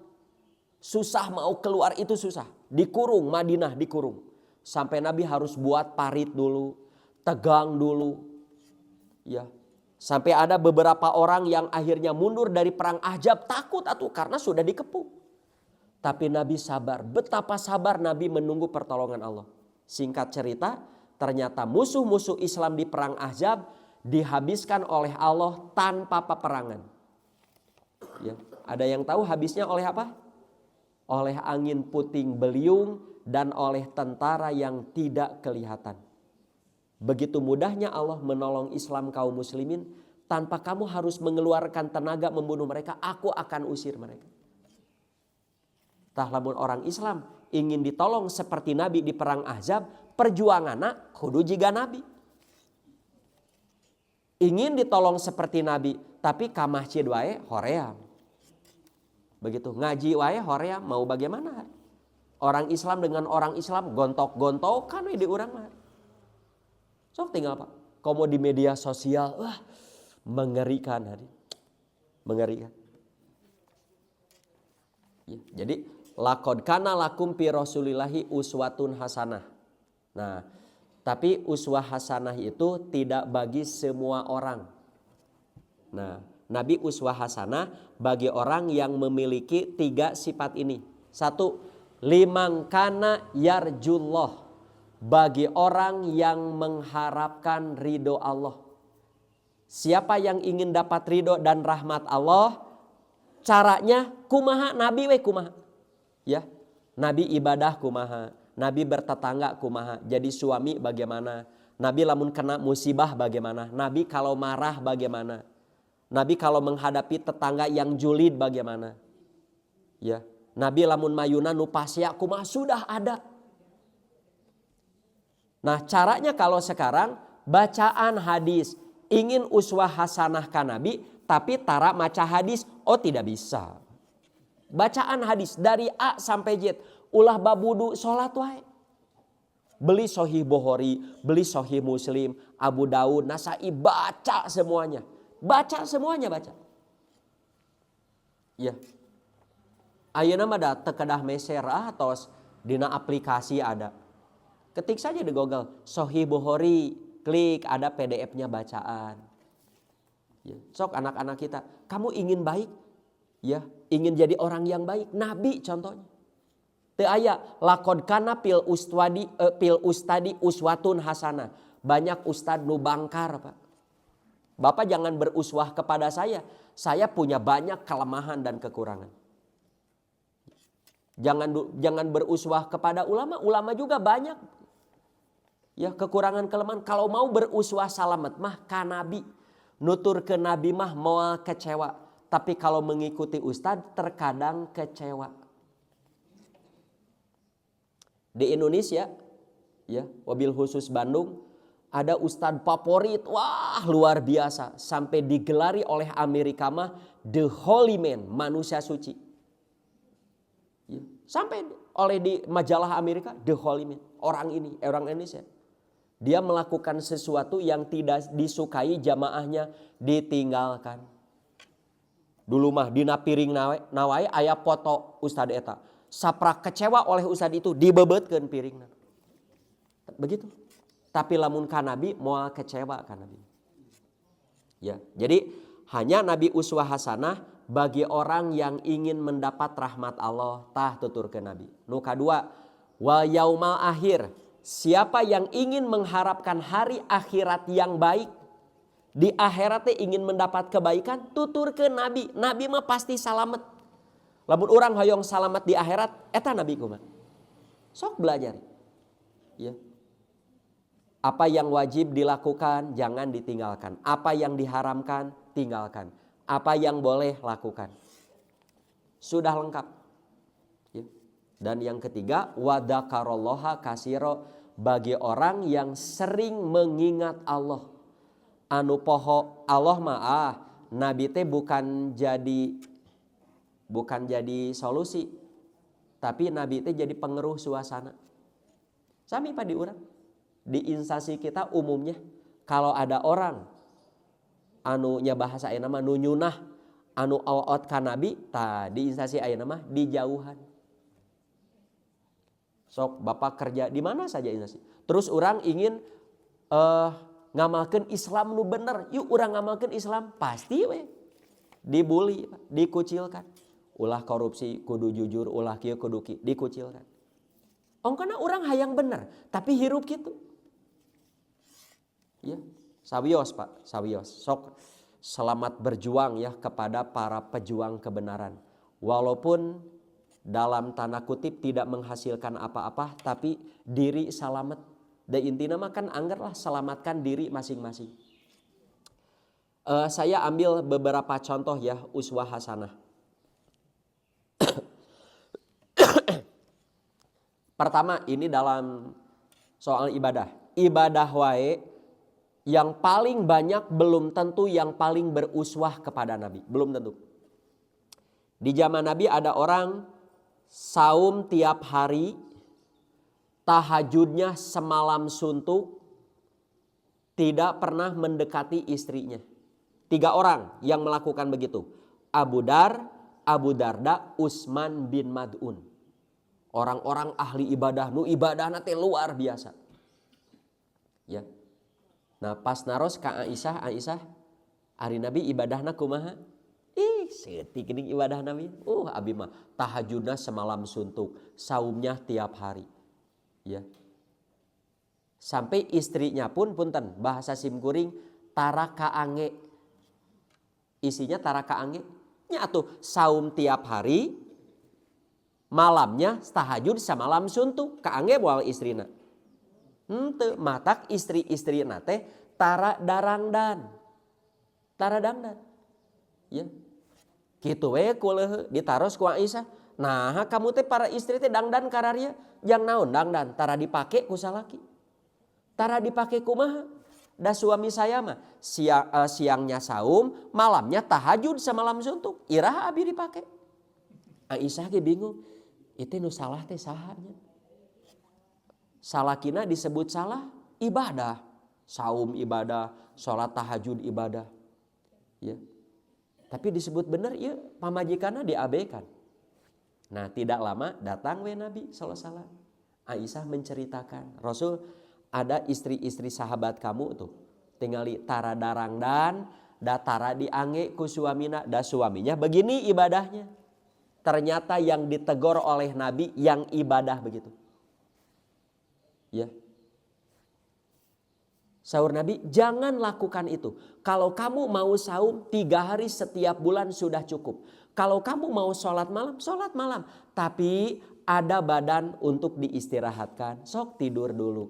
Susah mau keluar itu susah. Dikurung, Madinah dikurung. Sampai Nabi harus buat parit dulu, tegang dulu. Ya. Sampai ada beberapa orang yang akhirnya mundur dari perang Ahzab takut atuh karena sudah dikepung. Tapi Nabi sabar. Betapa sabar Nabi menunggu pertolongan Allah. Singkat cerita, ternyata musuh-musuh Islam di perang Ahzab dihabiskan oleh Allah tanpa peperangan. Ya, ada yang tahu habisnya oleh apa? Oleh angin puting beliung dan oleh tentara yang tidak kelihatan. Begitu mudahnya Allah menolong Islam kaum muslimin, tanpa kamu harus mengeluarkan tenaga membunuh mereka, aku akan usir mereka. Tah lamun orang Islam ingin ditolong seperti Nabi di perang Ahzab, perjuanganna kudu jiga Nabi. Ingin ditolong seperti Nabi, tapi ka masjid wae hoream. Begitu ngaji wae hoream, mau bagaimana? Orang Islam dengan orang Islam gontok-gontokan we di urang mah. Sok tinggal Pak. Komo di media sosial, wah mengerikan hari. Mengerikan. Ya, jadi laqad kana lakum fi rasulillahi uswatun hasanah. Nah, tapi uswah hasanah itu tidak bagi semua orang. Nah, Nabi uswah hasanah bagi orang yang memiliki 3 sifat ini. 1, liman kana yarjullah. Bagi orang yang mengharapkan ridho Allah. Siapa yang ingin dapat ridho dan rahmat Allah, caranya kumaha Nabi we kumaha. Ya, Nabi ibadah kumaha, Nabi bertetangga kumaha, jadi suami bagaimana, Nabi lamun kena musibah bagaimana, Nabi kalau marah bagaimana, Nabi kalau menghadapi tetangga yang julid bagaimana. Ya, Nabi lamun mayuna nu pasya kumaha sudah ada. Nah caranya kalau sekarang bacaan hadis ingin uswah hasanah ka Nabi tapi tara maca hadis, oh tidak bisa. Bacaan hadis dari A sampai Z, ulah babudu sholat wae. Beli Sahih Bukhari, beli Sahih Muslim, Abu Daud, Nasai, baca semuanya. Baca semuanya, baca. Ya. Ayeuna mah da teu kedah meser atau dina aplikasi ada. Ketik saja di Google Sahih Bukhari, klik ada PDF-nya bacaan. Ya. Sok anak-anak kita, kamu ingin baik? Ya, ingin jadi orang yang baik, Nabi contohnya. Teu aya laqad kana pil ustadi uswatun hasanah. Banyak ustad nu bangkar, Pak. Bapak jangan beruswah kepada saya. Saya punya banyak kelemahan dan kekurangan. Jangan beruswah kepada ulama. Ulama juga banyak. Ya, kekurangan kelemahan. Kalau mau beruswah salamet mah ka Nabi. Nutur ke Nabi mah moal kecewa. Tapi kalau mengikuti ustad terkadang kecewa. Di Indonesia, ya, wabil khusus Bandung, ada ustadz favorit, wah luar biasa. Sampai digelari oleh Amerika mah The Holy Man, manusia suci. Ya, sampai oleh di majalah Amerika, The Holy Man, orang ini, orang Indonesia. Dia melakukan sesuatu yang tidak disukai jamaahnya, ditinggalkan. Dulu mah dina piring nawai aya foto ustadz eta. Saprak kecewa oleh ustadz itu dibebetkeun piringna. Begitu. Tapi lamun ka Nabi moal kecewa ka Nabi. Ya, jadi hanya Nabi uswah hasanah bagi orang yang ingin mendapat rahmat Allah, tah tutur ke Nabi. Nu kadua, wal yaumal akhir. Siapa yang ingin mengharapkan hari akhirat yang baik, di akhiratnya ingin mendapat kebaikan, tutur ke Nabi. Nabi mah pasti salamet. Lamun orang hoyong salamet di akhirat, eta Nabi kumaha. Sok belajar. Ya. Apa yang wajib dilakukan jangan ditinggalkan. Apa yang diharamkan tinggalkan. Apa yang boleh lakukan. Sudah lengkap. Ya. Dan yang ketiga, wadzakaralloha katsira, bagi orang yang sering mengingat Allah. Anu poho Allah mah Nabi teh bukan jadi solusi, tapi Nabi itu jadi pengeruh suasana. Sami pada urang di instansi kita umumnya kalau ada orang anu nya bahasa ayeuna mah nu nyunah anu awot ka Nabi, tah di instansi ayeuna mah dijauhan. Sok Bapak kerja di mana saja instansi. Terus orang ingin ngamalkeun Islam nu bener, yuk urang ngamalkeun Islam, pasti we dibully, dikucilkan. Ulah korupsi kudu jujur, ulah kieu kudu dikucilkan. Ongkona urang hayang bener, tapi hirup gitu. Ya, sawios Pak, sawios. Sok selamat berjuang ya kepada para pejuang kebenaran. Walaupun dalam tanda kutip tidak menghasilkan apa-apa, tapi diri selamat. Dan intinya mah kan anggarlah selamatkan diri masing-masing. Saya ambil beberapa contoh ya uswah hasanah. Pertama ini dalam soal ibadah. Ibadah wae yang paling banyak belum tentu yang paling beruswah kepada Nabi. Belum tentu. Di zaman Nabi ada orang saum tiap hari, tahajudnya semalam suntuk, tidak pernah mendekati istrinya. 3 orang yang melakukan begitu. Abu Darda, Utsman bin Mad'un. Orang-orang ahli ibadah, nu ibadah nanti luar biasa. Ya. Nah pas naros ka Aisyah, ari Nabi ibadahna kumaha? Seutik geuning ibadah Nabi. Abi mah tahajudna semalam suntuk, saumnya tiap hari. Ya. Sampai istrinya pun punten bahasa simkuring tara kaange. Isinya tara kaange. Nya atuh saum tiap hari, malamnya tahajud samalam suntuk, kaange moal istrina. Henteu matak istri-istrina teh tara darangdan. Tara dangdan. Ya. Kitu we kuleuh ditaros ku Aisyah, Nah kamu teh para istri teh dangdan kararia yang naon dangdan tara dipake ku salaki. Tara dipake kumaha? Da suami saya mah siangnya saum, malamnya tahajud semalam suntuk. Iraha abi dipake. Aisyah ge bingung. Itu nu salah teh sahanya. Salakina disebut salah ibadah. Saum ibadah, sholat tahajud ibadah. Ya. Tapi disebut benar ya pamajikanna diabaikan. Nah tidak lama datang we Nabi SAW. Aisyah menceritakan, Rasul ada istri-istri sahabat kamu tuh tingali tara darangdan da tara diange ku suamina da suaminya begini ibadahnya. Ternyata yang ditegur oleh Nabi yang ibadah begitu. Ya. Sahur Nabi, jangan lakukan itu. Kalau kamu mau saum 3 hari setiap bulan sudah cukup. Kalau kamu mau sholat malam. Tapi ada badan untuk diistirahatkan. Sok tidur dulu.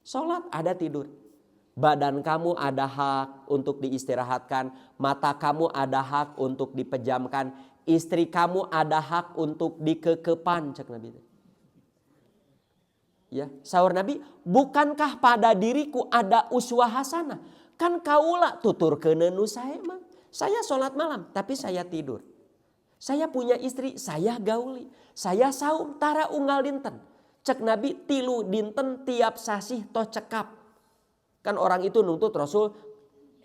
Sholat ada tidur. Badan kamu ada hak untuk diistirahatkan. Mata kamu ada hak untuk dipejamkan. Istri kamu ada hak untuk dikekepan. Cek Nabi. Ya, sahur Nabi, bukankah pada diriku ada uswah hasanah? Kan kaula tuturkeun nu sae mah. Saya sholat malam, tapi saya tidur. Saya punya istri, saya gauli. Saya saum tara unggal dinten. Cek Nabi 3 dinten tiap sasih toh cekap. Kan orang itu nuntut Rasul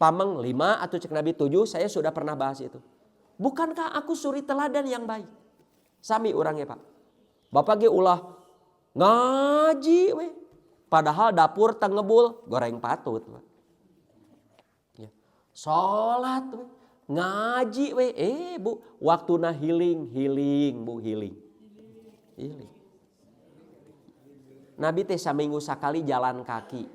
pameng 5 atau cek Nabi 7, saya sudah pernah bahas itu. Bukankah aku suri teladan yang baik? Sami orangnya Pak. Bapak ge ulah ngaji we. Padahal dapur tengebul goreng patut. Ya. Sholat we. Ngaji we. Bu, waktuna healing Bu, healing. Nabi teh saminggu sakali jalan kaki.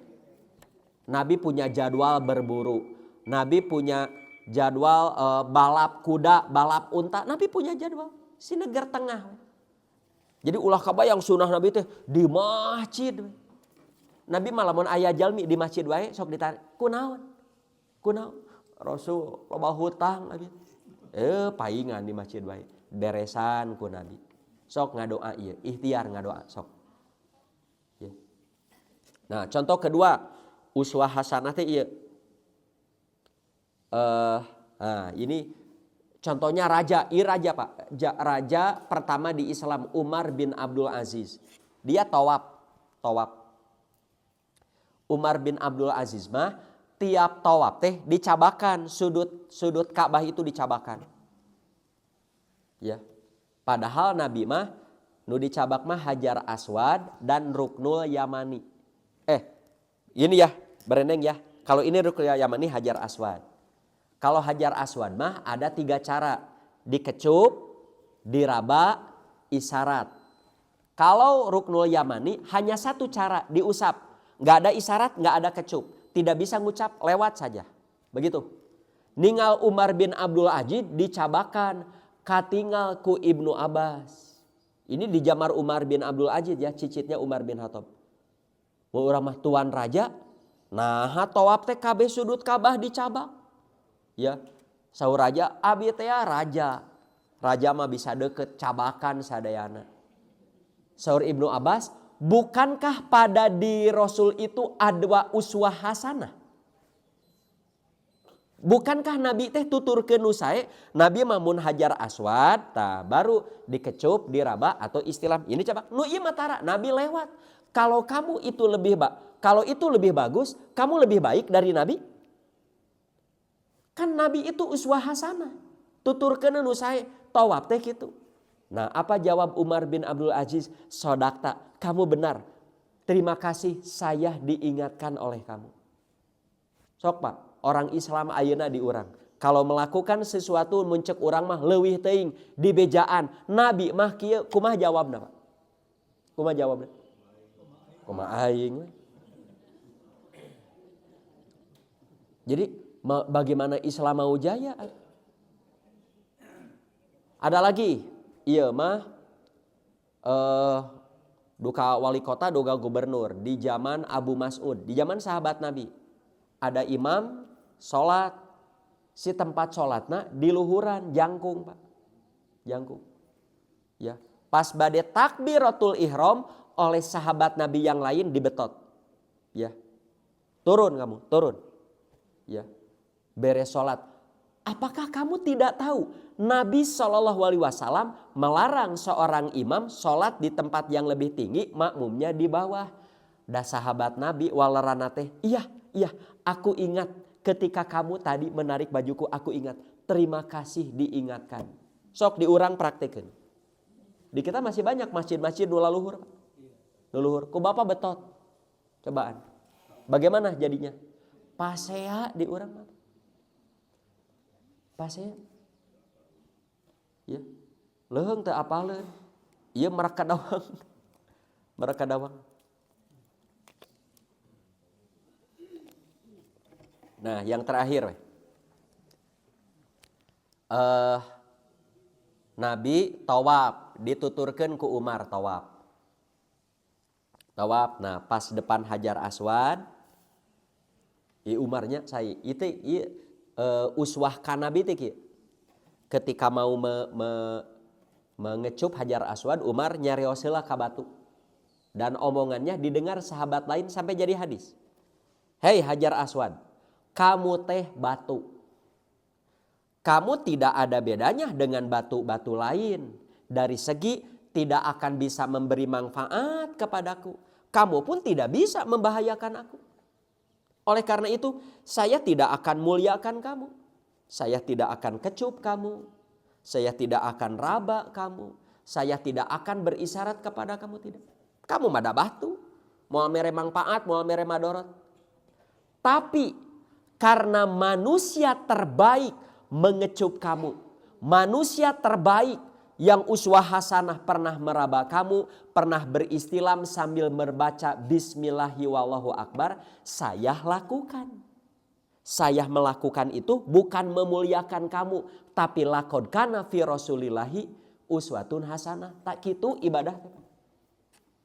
Nabi punya jadwal berburu. Nabi punya jadwal balap kuda, balap unta. Nabi punya jadwal. Si negar tengah. Jadi ulah kabayang sunah Nabi teh di masjid. Nabi malamun aya jalmi di masjid wae sok ditarik. Kunaon? Rasul loba hutang Nabi. Paingan di masjid wae. Beresan ku Nabi. Sok ngadoa ieu, ikhtiar ngadoa sok. Ya. Nah, contoh kedua uswah hasanah teh ieu. Ini contohnya raja Pak. Raja pertama di Islam Umar bin Abdul Aziz. Dia tawaf. Umar bin Abdul Aziz mah tiap tawaf teh dicabakan sudut Ka'bah itu dicabakan. Ya. Padahal Nabi mah nu dicabak mah Hajar Aswad dan Ruknul Yamani. Ini ya, bereneng ya. Kalau ini Ruknul Yamani Hajar Aswad. Kalau Hajar Aswad mah ada 3 cara. Dikecup, diraba, isyarat. Kalau Ruknul Yamani hanya 1 cara, diusap. Nggak ada isyarat, nggak ada kecup. Tidak bisa ngucap, lewat saja. Begitu. Ningal Umar bin Abdul Aziz dicabakan. Katingal ku Ibnu Abbas. Ini di jamar Umar bin Abdul Aziz ya, cicitnya Umar bin Khattab. Mau urang mah tuan raja. Nah, tawaf teh kabeh sudut Ka'bah dicabak. Ya, saur raja abi teh raja. Raja mah bisa deket cabakan sadayana. Saur Ibnu Abbas, bukankah pada di Rasul itu ada uswah hasanah? Bukankah Nabi teh tuturkeun nu sae? Nabi mamun Hajar Aswad, baru dikecup, diraba atau istilah ini cabak. Nu ieu mah tara, Nabi lewat. Kalau kamu itu lebih bagus, kamu lebih baik dari Nabi? Kan Nabi itu uswah hasanah. Tuturkeun nu sae, tawaf teh kitu. Nah, apa jawab Umar bin Abdul Aziz? Sodakta, kamu benar. Terima kasih saya diingatkan oleh kamu. Sok Pak, orang Islam ayeuna di urang. Kalau melakukan sesuatu muncek urang mah leuwih teuing dibejaan. Nabi mah kieu kumaha jawabna Pak? Kumaha jawabna? Kumaha aing. Jadi bagaimana Islam mau jaya? Ada lagi, iya mah duka wali kota, duka gubernur di zaman Abu Mas'ud, di zaman sahabat Nabi. Ada imam sholat, si tempat sholatna di luhuran, jangkung Pak, jangkung. Ya, pas bade takbiratul ihram oleh sahabat Nabi yang lain dibetot. Ya. Turun kamu, turun. Ya. Beres sholat. Apakah kamu tidak tahu Nabi SAW melarang seorang imam sholat di tempat yang lebih tinggi, makmumnya di bawah. Da sahabat Nabi walarana teh, iya, aku ingat ketika kamu tadi menarik bajuku, aku ingat. Terima kasih diingatkan. Sok diurang praktekeun. Di kita masih banyak masjid-masjid nu laluhur. Laluhur, ku Bapak betot. Cobaan. Bagaimana jadinya? Pasea di urang mah. Pasea. Ya. Leuheung teu apaleun. Ieu mereka dawang. Mereka dawang. Nah, yang terakhir. Nabi tawaf, dituturkeun ku Umar tawaf. Tawaf, nah pas depan Hajar Aswad, Umarnya saya itu uswah ka Nabi teh kieu. Ketika mau mengecup Hajar Aswad, Umar nyarios heula ka batu. Dan omongannya didengar sahabat lain sampai jadi hadis. Hei Hajar Aswad, kamu teh batu. Kamu tidak ada bedanya dengan batu-batu lain. Dari segi tidak akan bisa memberi manfaat kepadaku. Kamu pun tidak bisa membahayakan aku. Oleh karena itu, saya tidak akan muliakan kamu. Saya tidak akan kecup kamu. Saya tidak akan raba kamu. Saya tidak akan berisyarat kepada kamu, tidak. Kamu mada batu. Moal mere manfaat, moal mere madorot. Tapi karena manusia terbaik mengecup kamu. Manusia terbaik yang uswah hasanah pernah meraba kamu, pernah beristilam sambil membaca bismillahi wallahu akbar, saya lakukan. Saya melakukan itu bukan memuliakan kamu, tapi lakod kana fi rasulillahi uswatun hasanah. Tak gitu ibadah.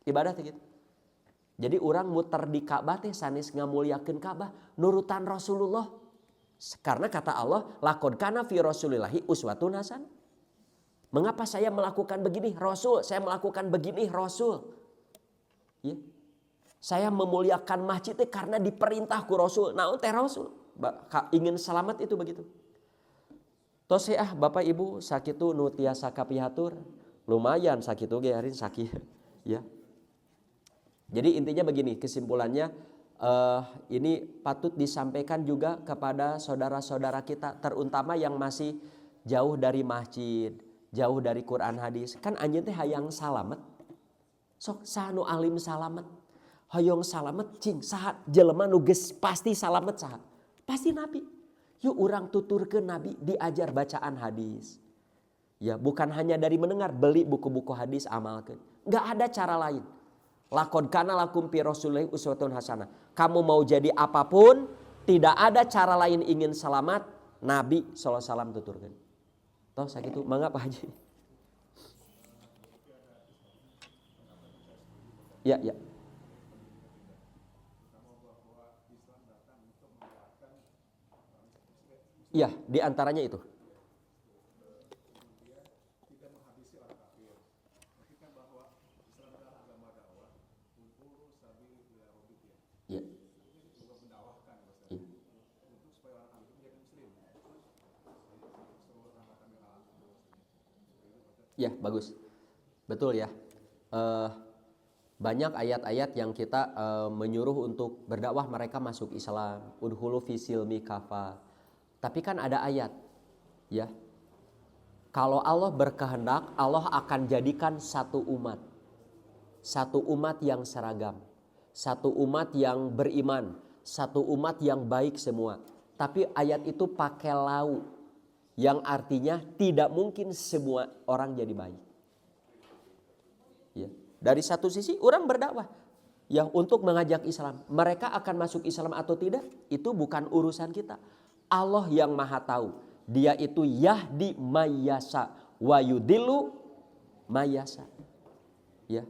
Ibadah tak gitu. Jadi orang muter di Ka'bah teh sanes ngamuliakeun Ka'bah nurutan Rasulullah. Karena kata Allah, lakod kana fi rasulillahi uswatun hasanah. Mengapa saya melakukan begini? Rasul, saya melakukan begini, Rasul. Ya. Saya memuliakan masjid itu karena diperintahku Rasul. Nah, teh Rasul. Ingin selamat itu begitu. Tos Bapak Ibu sakitu nu tiasa kapihatur. Lumayan sakitu ge harin sakit. Ya. Jadi intinya begini, kesimpulannya ini patut disampaikan juga kepada saudara-saudara kita, terutama yang masih jauh dari masjid, jauh dari Quran hadis. Kan anjeun teh hayang salamet. Sok saha nu alim salamet. Hoyong salamet cing saha jelema nu geus pasti salamet saha? Pasti Nabi. Yuk urang tuturkeun Nabi, diajar bacaan hadis. Ya, bukan hanya dari mendengar, beli buku-buku hadis amalkeun. Enggak ada cara lain. Lakod kana lakum fi rasulillahi uswatun hasanah. Kamu mau jadi apapun, tidak ada cara lain ingin selamat, Nabi sallallahu alaihi wasallam tuturkeun. Toh sakitu mangga Pak Haji. Ya. Iya, di antaranya itu. Ya. Ya, bagus. Betul ya. Banyak ayat-ayat yang kita menyuruh untuk berdakwah mereka masuk Islam. Udhulu fisilmi kafa. Tapi kan ada ayat. Ya. Kalau Allah berkehendak, Allah akan jadikan satu umat. Satu umat yang seragam. Satu umat yang beriman. Satu umat yang baik semua. Tapi ayat itu pakai lau. Yang artinya tidak mungkin semua orang jadi baik. Ya. Dari satu sisi orang berdakwah. Ya, untuk mengajak Islam. Mereka akan masuk Islam atau tidak, itu bukan urusan kita. Allah yang maha tahu. Dia itu yahdi mayyasa wa yudillu mayyasa. Ya.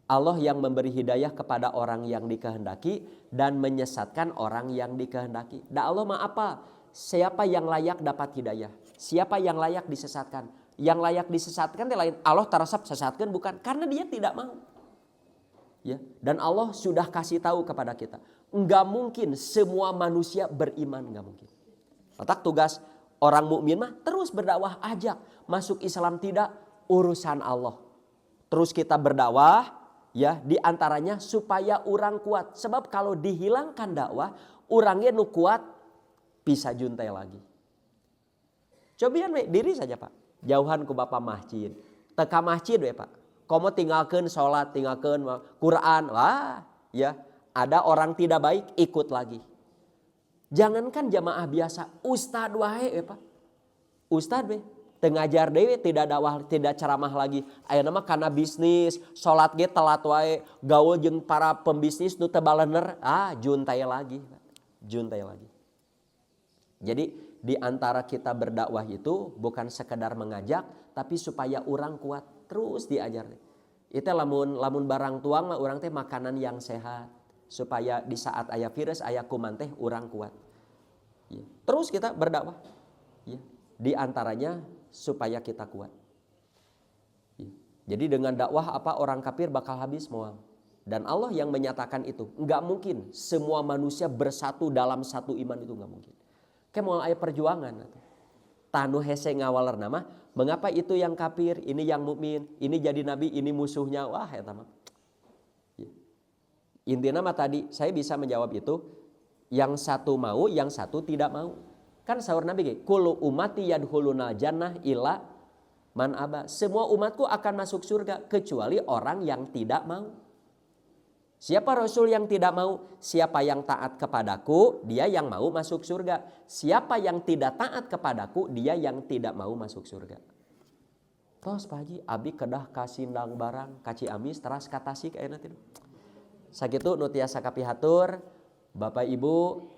Allah yang memberi hidayah kepada orang yang dikehendaki dan menyesatkan orang yang dikehendaki. Dan Allah mah apa? Siapa yang layak dapat hidayah? Siapa yang layak disesatkan? Yang layak disesatkan teh lain. Allah tarasap sesatkan bukan, karena dia tidak mau. Ya, dan Allah sudah kasih tahu kepada kita, enggak mungkin semua manusia beriman, enggak mungkin. Letak tugas orang mukmin mah terus berdakwah, ajak masuk Islam tidak, urusan Allah. Terus kita berdakwah, ya, di antaranya supaya orang kuat. Sebab kalau dihilangkan dakwah, orangnya nu kuat bisa juntai lagi. Cobian diri saja Pak, jauhan ku Bapak masjid, teka masjid we Pak. Komo tinggalkan sholat, tinggalkan Quran, wah, ya, ada orang tidak baik ikut lagi. Jangankan jamaah biasa, ustad wae Pak, ustad we, tengajar dewe tidak dakwah, tidak ceramah lagi. Aya nama karena bisnis, sholat ge telat wae, gaul jeung para pembisnis nu teu balener, juntai lagi, juntai lagi. Jadi di antara kita berdakwah itu bukan sekedar mengajak, tapi supaya orang kuat, terus diajar. Itu lamun barang tuang mah orang teh makanan yang sehat, supaya di saat aya virus aya kuman teh orang kuat. Ya. Terus kita berdakwah. Ya. Di antaranya supaya kita kuat. Ya. Jadi dengan dakwah apa orang kafir bakal habis moal. Dan Allah yang menyatakan itu, enggak mungkin semua manusia bersatu dalam satu iman, itu enggak mungkin. Kayak mau aya perjuangan. Tanu hese ngawaler nama, mengapa itu yang kafir, ini yang mukmin, ini jadi nabi, ini musuhnya. Wah, eta mah. Ya. Intinya mah tadi saya bisa menjawab itu, yang satu mau, yang satu tidak mau. Kan sahur Nabi ge, kullu ummati yadkhuluna jannah illa man aba. Semua umatku akan masuk surga kecuali orang yang tidak mau. Siapa Rasul yang tidak mau? Siapa yang taat kepadaku, dia yang mau masuk surga. Siapa yang tidak taat kepadaku, dia yang tidak mau masuk surga. Tos Pak Haji, abi kedah kasindang barang, kaci amis, teras katasik ayeuna teh. Sakitu nu tiasa kapihatur, Bapak Ibu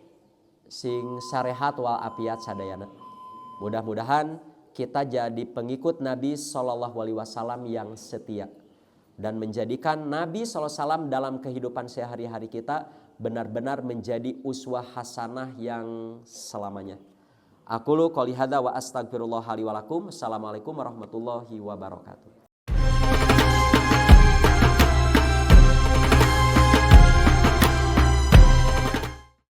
sing sarehat wal afiat sadayana. Mudah-mudahan kita jadi pengikut Nabi SAW yang setia. Dan menjadikan Nabi SAW dalam kehidupan sehari-hari kita benar-benar menjadi uswah hasanah yang selamanya. Aqulu qouli hadza wa astaghfirullah li wa lakum. Assalamualaikum warahmatullahi wabarakatuh.